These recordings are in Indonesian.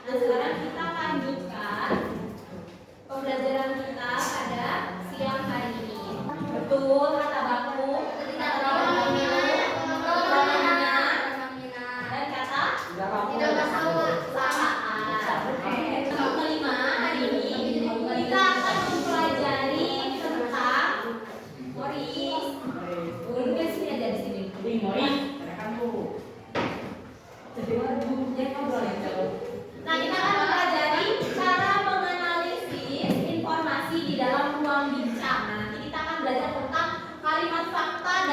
Nah, sekarang kita lanjutkan pembelajaran kita pada siang hari ini. Betul kata baku, kata baku, dan kata tidak masalah. Untuk kelima hari ini kita akan mempelajari tentang Moris. Mungkin sini aja di sini. Nah, kita akan mempelajari cara menganalisis informasi di dalam ruang bincang. Nah, nanti kita akan belajar tentang kalimat fakta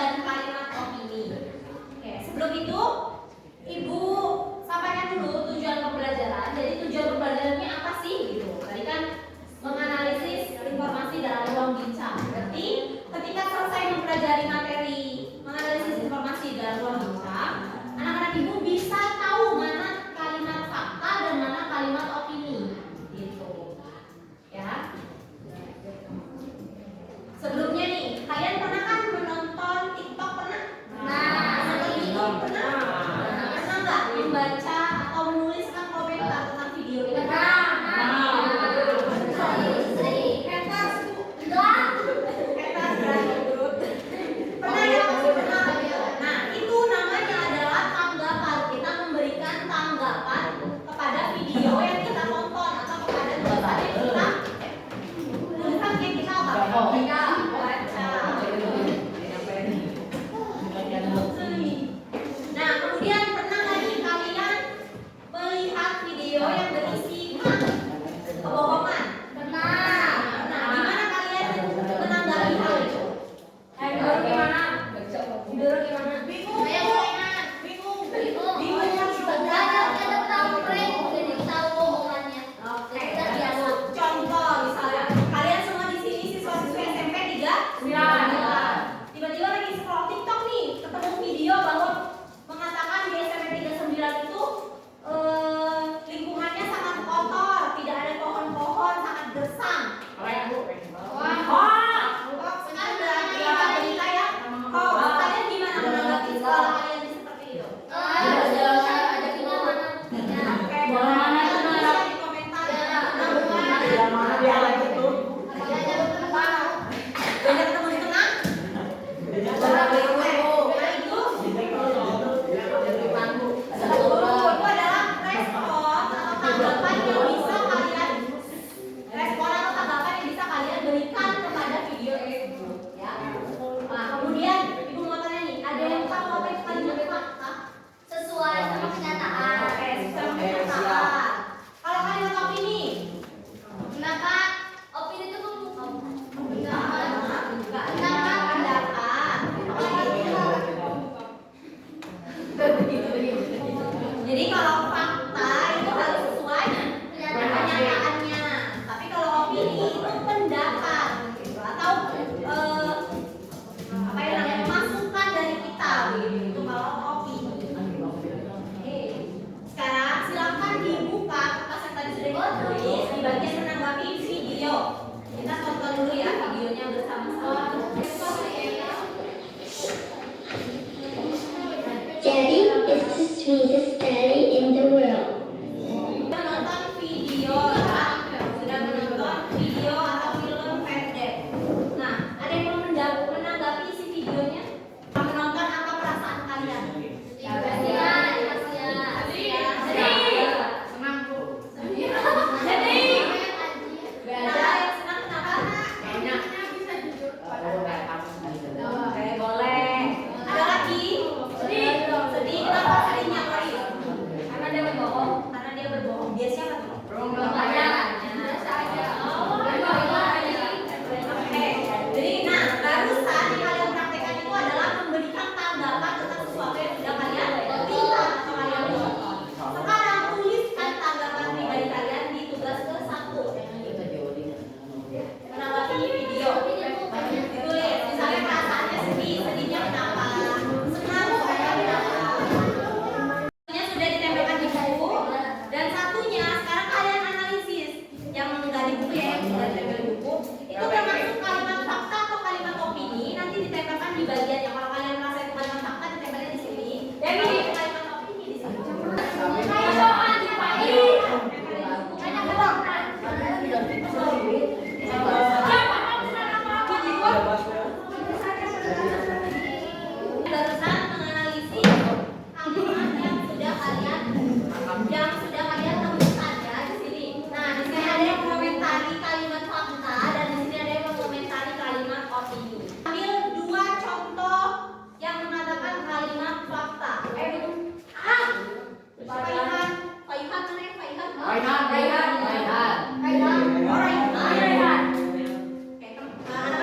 Anak-anak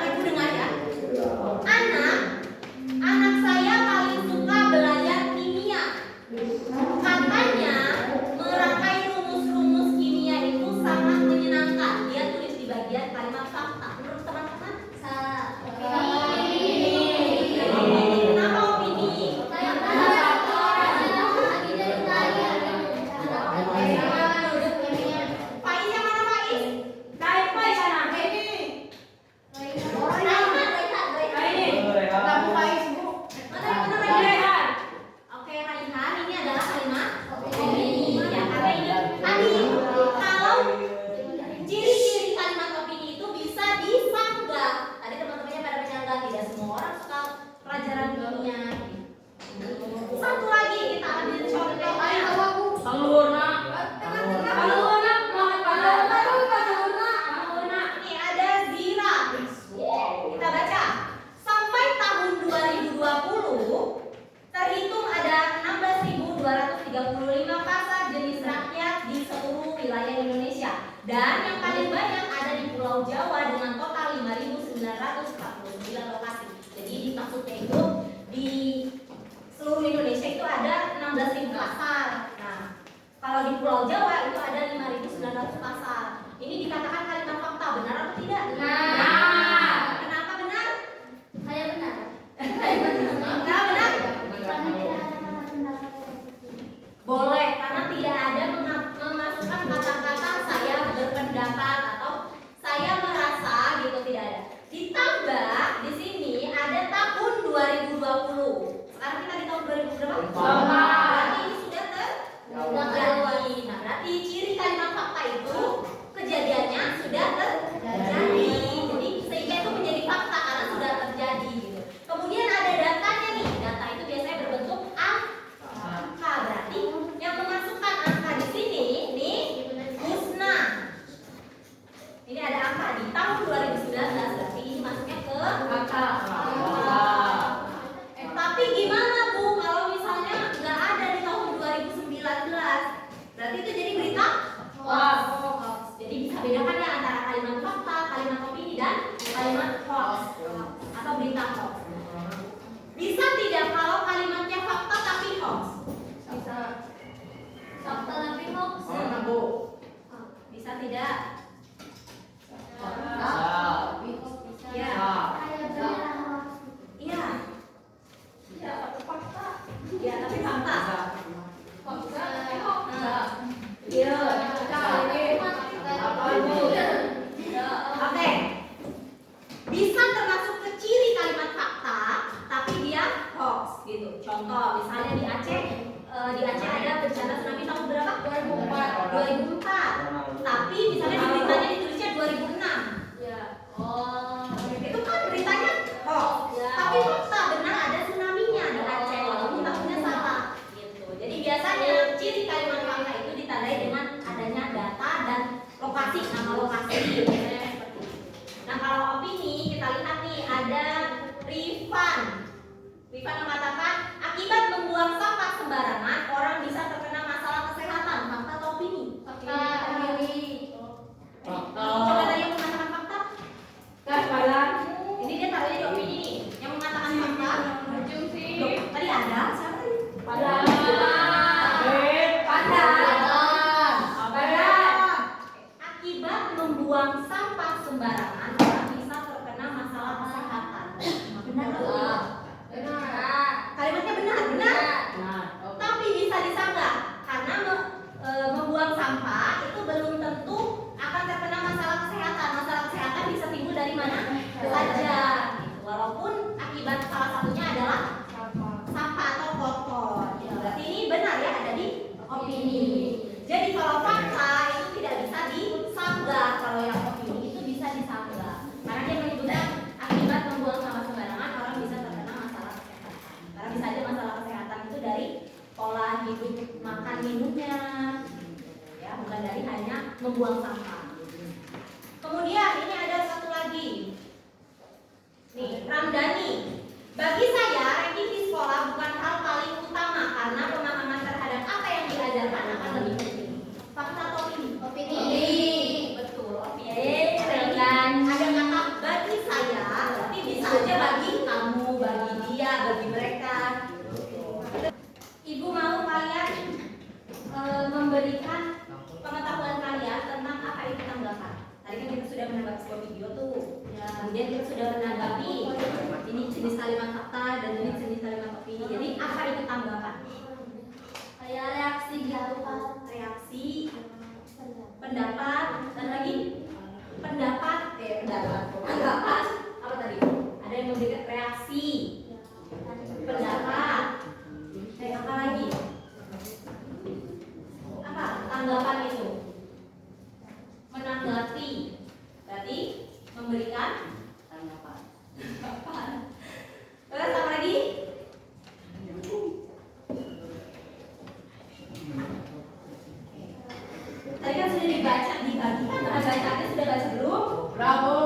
ibu dengar ya. Anak saya paling suka belajar kimia. Katanya merangkai rumus-rumus kimia itu sangat menyenangkan. Dia tulis di bagian kalimat fakta. Menurut teman-teman? Salah. Kenapa opini? Faiz yang mana Faiz? Faiz sana. Oke, Raihan, ini adalah kalimat opini. Ya, karena ini tadi kalau ciri-ciri kalimat opini itu bisa disanggah. Tadi teman-temannya pada menyanggah, tidak semua orang suka pelajaran kimia. Satu lagi kita ambil contohnya. Ini ada Zira. Kita baca. Sampai tahun 2020 terhitung ada 16.235 pasar jenis rakyat di seluruh wilayah Indonesia. Dan yang paling banyak ada di Pulau Jawa dengan total 5.949 lokasi. Jadi maksudnya itu di seluruh Indonesia itu ada 16.000 pasar. Nah, kalau di Pulau Jawa itu ada 5.900 pasar. Ini dikatakan kalimat fakta, benar atau tidak? Benar. Kenapa benar? Saya benar. Kenapa benar? Boleh, karena tidak ada memasukkan kata-kata saya berpendapat atau saya merasa gitu, tidak ada. Ditambah di sini ada tahun 2020. Sekarang kita di tahun 2000 berapa? Berarti ini sudah terjadi. Nah, berarti ciri kalimat fakta itu kejadiannya sudah terjadi. Jadi sehingga itu menjadi fakta karena sudah terjadi gitu. Kemudian ada datanya nih. Data itu biasanya berbentuk angka. Berarti yang memasukkan angka di sini nih Husna. Ini ada angka di tahun 2019. Berarti ini masuknya ke angka. Tapi gimana Bu kalau misalnya nggak ada di tahun 2019? Berarti itu jadi berita hoax. Jadi bisa bedakan ya antara kalimat fakta, kalimat opini dan kalimat hoax atau berita hoax. Bisa tidak kalau kalimatnya fakta tapi hoax? Bisa. Fakta tapi hoax? Bisa tidak? Ya. Iya. Ya, fakta. Ya, tapi fakta. Fakta tapi hoax. Iya. Oke. Bisa termasuk ke ciri kalimat fakta, tapi dia hoax gitu. Contoh, misalnya di Aceh ada bencana tsunami tahun berapa? 2004. Tapi misalnya di beritanya ditulisnya 2006. Ya. Oh. Itu kan beritanya hoax. Tapi fakta benar ada tsunami-nya di Aceh walaupun tahunnya salah gitu. Jadi biasanya ciri kalimat fakta itu ditandai dengan adanya data dan lokasi, nama lokasi biasanya seperti itu. Nah, kalau opini kita lihat nih ada Rifan mengatakan akibat membuang sampah sembarangan orang bisa terkena masalah kesehatan. Fakta atau opini? Fakta. Coba tadi yang mengatakan fakta. Ini dia taruhnya di opini nih. Yang mengatakan fakta. Tadi ada siapa tadi? Akibat membuang sampah sembarangan orang bisa terkena masalah kesehatan. Benar atau benar? Kalimatnya benar. Tapi bisa disanggah karena membuang sampah itu belum tentu akan terkena masalah kesehatan. Masalah kesehatan bisa timbul dari mana saja. Walaupun akibat salah satunya adalah sampah atau kotor. Berarti ini benar ya, ada di opini. Jadi kalau fakta itu tidak bisa disanggah, kalau yang opini itu bisa disanggah. Karena dia menyebutkan akibat membuang sampah sembarangan orang bisa terkena masalah kesehatan. Karena bisa aja masalah kesehatan itu dari pola hidup makan minumnya, ya bukan dari hanya membuang sampah. Kemudian ini ada satu lagi, nih Ramdhani. Bagi saya ranking di sekolah bukan hal paling utama karena pemahaman terhadap apa yang diajarkan akan lebih penting. Fakta atau opini? kemudian kita sudah menanggapi ini jenis kalimat fakta dan ini jenis kalimat opini. Jadi apa itu tanggapan? Kayak reaksi gitu Pak. Reaksi, pendapat, dan lagi pendapat, tanggapan. Apa tadi? Ada yang memberikan reaksi, pendapat, apa lagi? Apa tanggapan itu? Menanggapi, berarti memberikan tanggapan. Terus apa lagi? Tadi kan sudah dibaca, dibagikan. Bacaannya sudah baca belum? Bravo.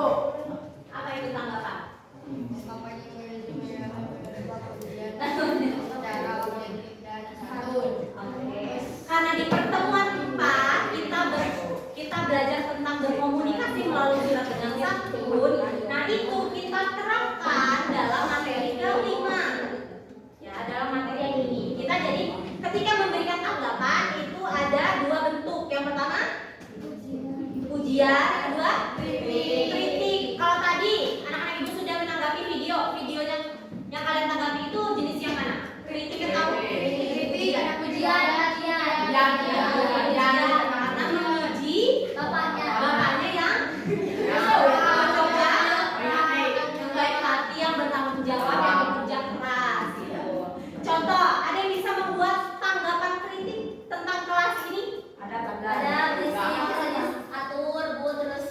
Apa itu tanggapan? Karena di pertemuan 4 kita belajar tentang berkomunikasi melalui surat dengan santun. Nah itu kita terapkan dalam materi kelima. Ya, dalam materi yang ini. Kita jadi ketika memberikan tanggapan itu ada dua bentuk. Yang pertama pujian, yang kedua kritik. Kalau tadi anak-anak ibu sudah menanggapi videonya yang kalian tanggapi itu jenis yang mana? Kritik atau Kritik, ada pujian, karena memuji bapaknya yang baik hati, yang bertanggung jawab, yang bekerja keras gitu. Contoh, ada yang bisa membuat tanggapan kritik tentang kelas ini? ada berisi yang bisa diatur Bu, terus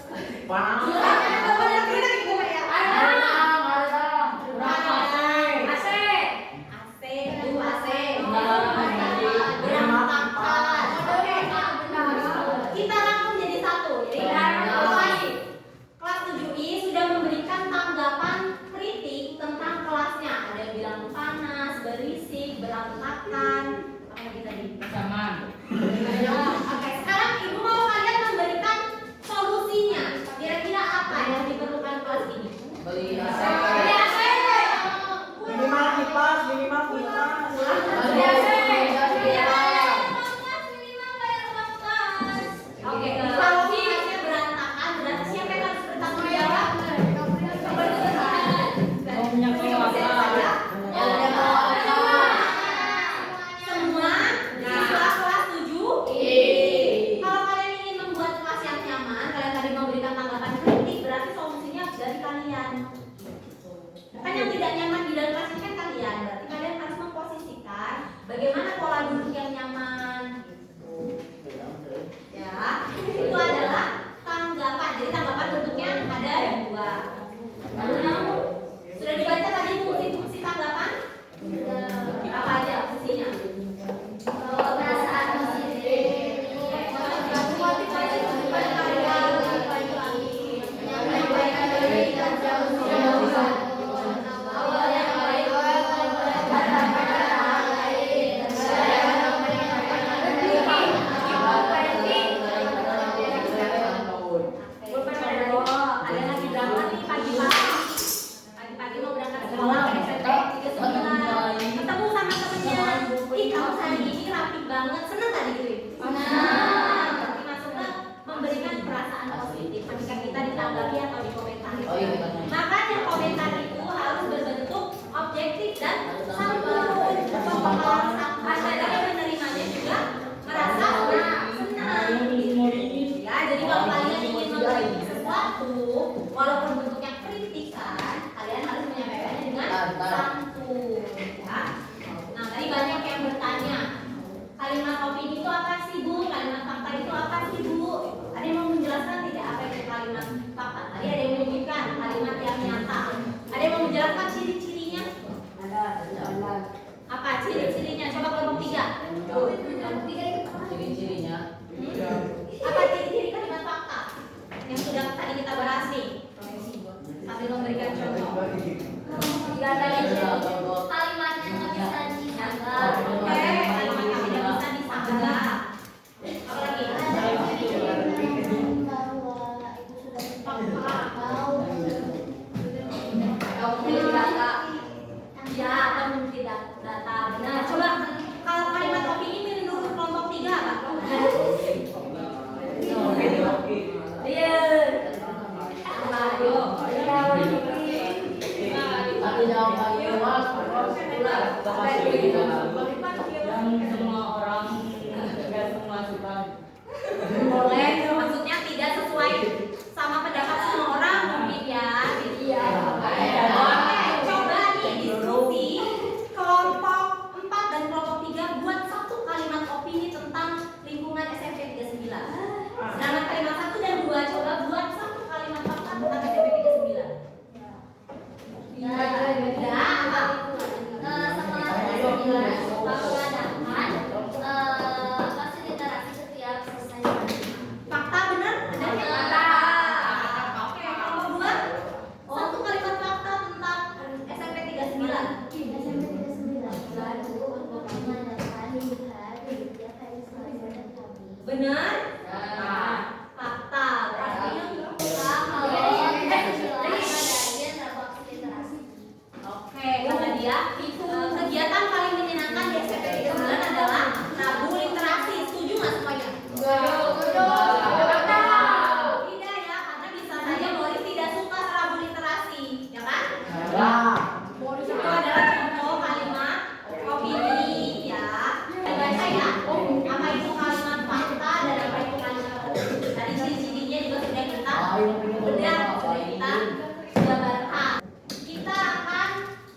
Kita rangkum jadi satu. Jadi kelas 7I sudah memberikan tanggapan kritik tentang kelasnya. Ada yang bilang panas, berisik, berantakan. Apa lagi tadi? Oke, sekarang ibu mau kalian memberikan solusinya. Kira-kira apa yang diperlukan kelas ini? Beli AC. Beli AC. Minimal kipas, minimal kulkas. Oke, kalau kelasnya berantakan, berarti siapa yang harus bertanggung jawab? Semua siswa kelas 7. Kalau kalian ingin membuat kelas yang nyaman, kalian tadi memberikan tanggapan kritik, berarti solusinya dari kalian. Kan yang tidak nyaman di dalam kelas ini kan kalian, berarti kalian harus memposisikan bagaimana pola duduk yang nyaman. Ya, itu adalah tanggapan. Jadi tanggapan bentuknya ada dua. Sudah dibaca tadi fungsi-fungsi tanggapan? Apa aja fungsinya? perasaan positif, motivasi kepada karya, menyampaikan diri dan jauh awal yang baik, pada lain, Ada lagi berangkat nih pagi-pagi. Pagi-pagi mau berangkat sekolah ke SMP 39. Ketemu sama temennya. Ih, kamu hari ini rapi banget. Seneng tadi gitu? Senang. Berarti maksudnya memberikan perasaan positif ketika kita ditanggapi atau dikomentari. Oh iya, benar. Makanya komentar itu harus berbentuk objektif dan santun. Masyarakat yang menerimanya juga merasa senang. Ya, jadi kalau kalian ingin memberi sesuatu, walaupun bentuknya kritik kan, kalian harus menyampaikannya dengan santun. Ya. Nah, tadi banyak yang bertanya, kalimat opini itu apa sih Bu? Kalimat fakta itu apa sih Bu? Ada yang mau menjelaskan tidak apa itu kalimat fakta? Tadi ada yang menyebutkan kalimat Benar, kita sudah bareng. Kita akan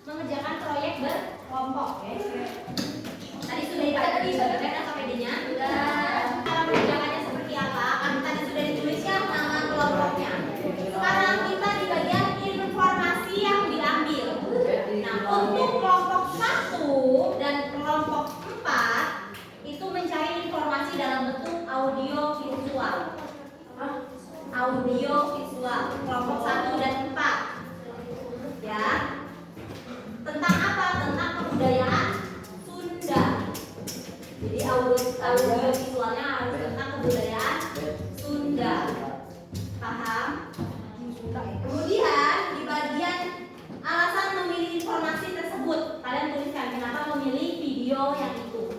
mengerjakan proyek berkelompok, ya. Tadi sudah dibagikan KPD-nya. Cara mengerjakannya seperti apa? Kan tadi sudah ditulis ya nama kelompoknya. Sekarang kita di bagian informasi yang diambil. Nah, untuk kelompok 1 dan kelompok 4 itu mencari informasi dalam bentuk audio visual. Audio visual kelompok 1 dan 4. Ya. Tentang apa? Tentang kebudayaan Sunda. Jadi audio visualnya harus tentang kebudayaan Sunda. Paham? Kemudian di bagian alasan memilih informasi tersebut, kalian tuliskan kenapa memilih video yang itu.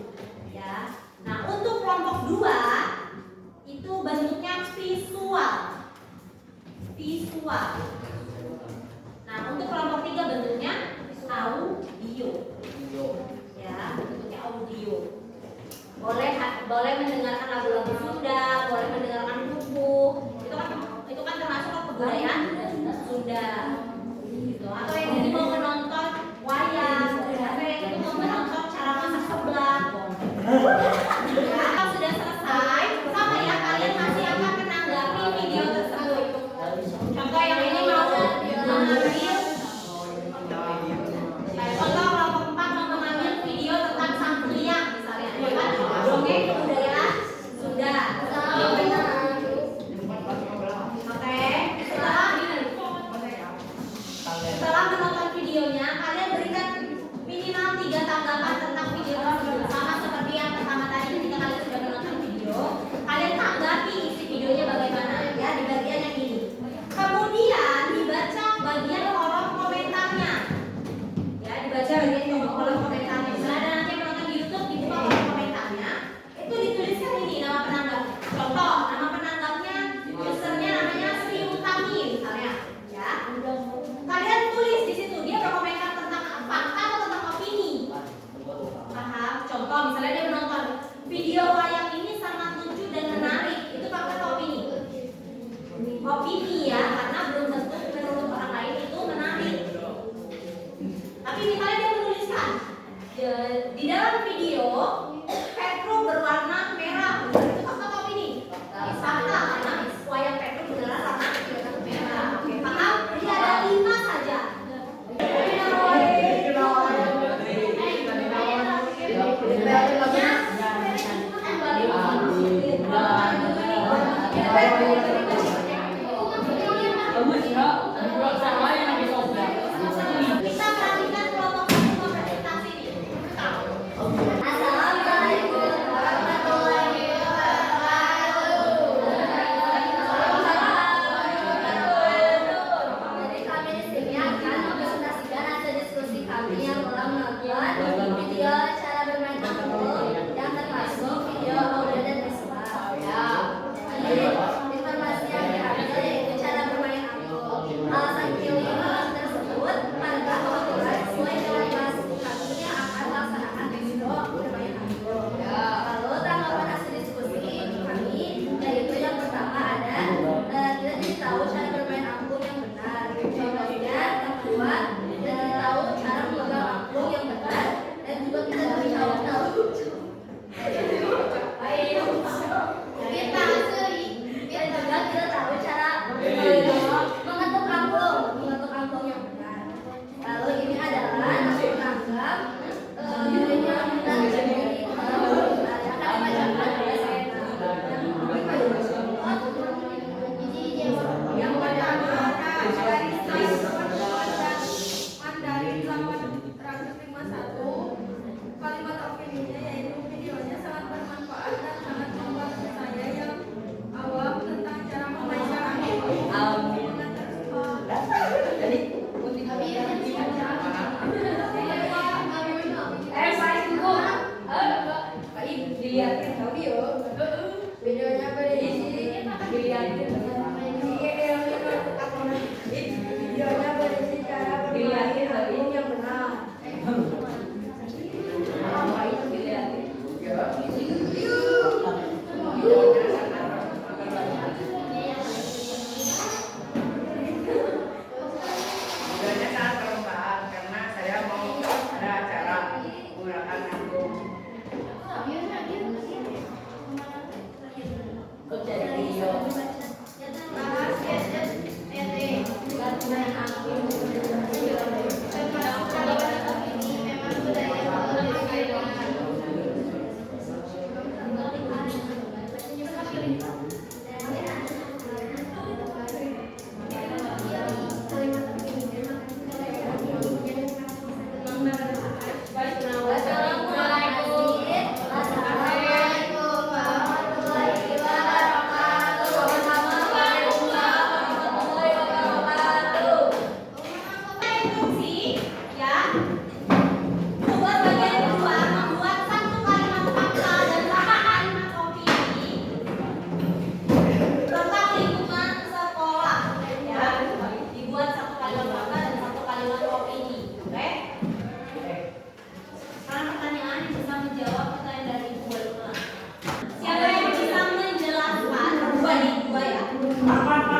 Ya. Nah, untuk kelompok 2 itu bentuknya visual. Visual. Nah, untuk kelompok 3 bentuknya audio. Ya, bentuknya audio. Boleh mendengarkan lagu-lagu Sunda, boleh mendengarkan buku. Itu kan termasuk kebudayaan Sunda. Gitu. Atau yang ini mau menonton wayang, atau yang itu mau menonton cara masak seblak. Kalau sudah selesai, sama ya kalian masih akan menanggapi video tersebut. Contoh yang ini mau mengambil contoh kelompok 4 mau mengambil video tentang sang pria misalnya, ya kan? Dongeng kebudayaan Sunda. Oke, setelah menonton videonya, kalian berikan minimal 3 tanggapan tentang video tersebut. Sama seperti yang pertama tadi ketika kalian sudah menonton video, kalian tanggapi isi videonya bagaimana ya di bagian yang ini. Kemudian dibaca bagian kolom komentarnya. Ya, dibaca bagian kolom komentarnya. Misalnya ada nanti yang menonton di YouTube, dibuka kolom komentarnya, itu dituliskan ini nama penanggap. Contoh, nama penanggapnya, usernya namanya Sri Utami misalnya. Ya, kalian tulis di situ dia berkomentar tentang fakta atau tentang opini. Paham? Contoh, misalnya dia menonton video wayang ini sangat lucu dan menarik. Itu fakta atau opini? Opini ya, karena belum tentu menurut orang lain itu menarik. Tapi misalnya dia menuliskan di dalam video Petro berwarna merah. Itu fakta atau opini? Fakta, karena wayang Petro beneran warna merah. Oke, paham? Jadi ada 5 saja. Kita perhatikan kelompok 1 presentasi ini. Assalamualaikum warahmatullahi wabarakatuh. Jadi kami di sini akan mempresentasikan hasil diskusi kami yang telah menonton video cara bermain angklung yang termasuk video audio dan visual. Ya. Jadi informasi yang diambil yaitu cara bermain angklung. Alasan pilih coba ya. Pak,